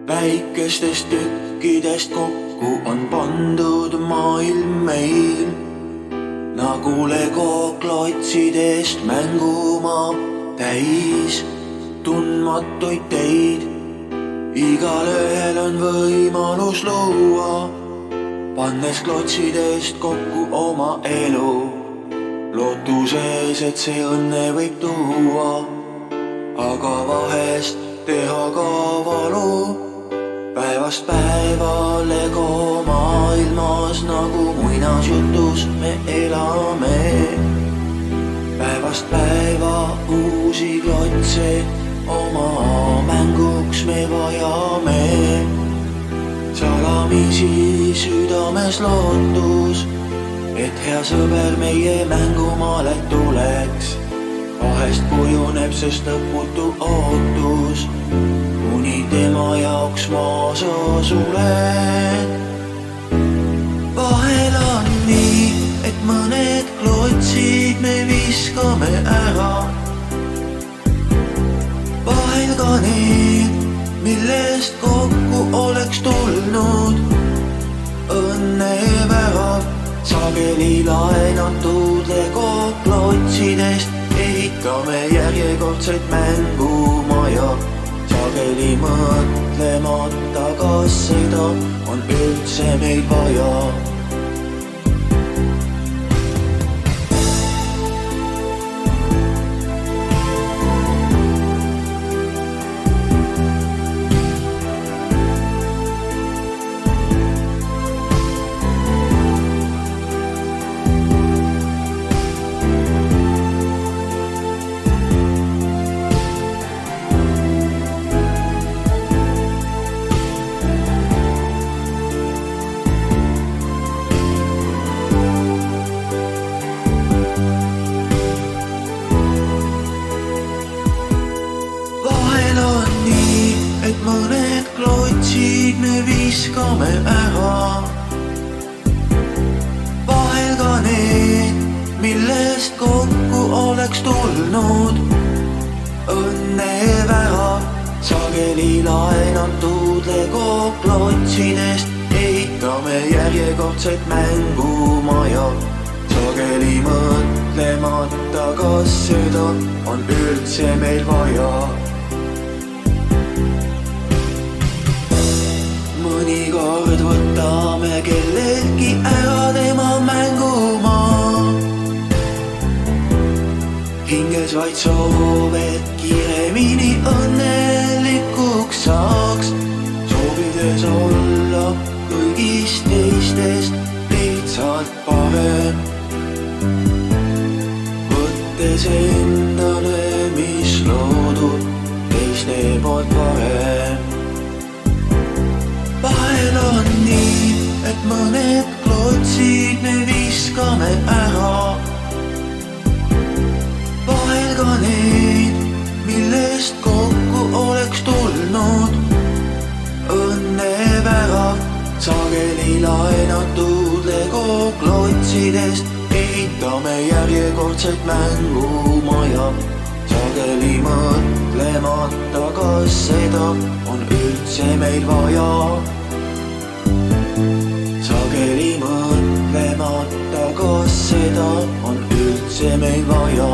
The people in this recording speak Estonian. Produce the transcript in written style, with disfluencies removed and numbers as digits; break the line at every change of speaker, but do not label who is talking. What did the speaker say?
väikestest tükkidest kokku on pandud maailm meil. Nagu Lego klotsidest mängumaa täis tundmatuid teid. Igalühel on võimalus luua, pannes klotsidest kokku oma elu. Lootuses, et see õnne võib tuua, aga vahest teha ka valu. Päevast päeva Lego maailmas nagu muinasjutus me elame. Päevast päeva uusi klotse oma mänguks me vajame. Salamisi südames lootus, et hea sõber meie mängumaale tuleks. Vahest kujuneb sest lõputu ootus, kuni tema jaoks ma sulen. Vahel on nii, et mõned klotsid me viskame ära. Vahel ka need, millest kokku oleks tulnud õnnevärav. Sageli laenatud Lego klotsidest ehitame järjekordset mängumaja. Sageli mõtlemata, kas seda on üldse meil vaja. Et mõned klotsid me viskame ära. Vahel ka need, millest kokku oleks tulnud õnnevärav. Sageli laenatud Lego klotsidest ehitame järjekordset mängumaja. Sageli mõtlemata, kas seda on üldse meil vaja. Mõnikord võtame kelleltki ära tema mängumaa. Hinges vaid soov, et kiiremini õnnelikuks saaks. Soovides olla kõigist teistest lihtsalt parem. Võttes endale, mis loodud teiste poolt varem. Vahel on nii, et mõned klotsid me viskame ära. Vahel ka need, millest kokku oleks tulnud õnnevärav. Sageli laenatud Lego klotsidest ehitame järjekordset mängumaja. Sageli mõtlemata, kas seda on üldse meil vaja. Sageli mõtlemata, kas seda on üldse meil vaja.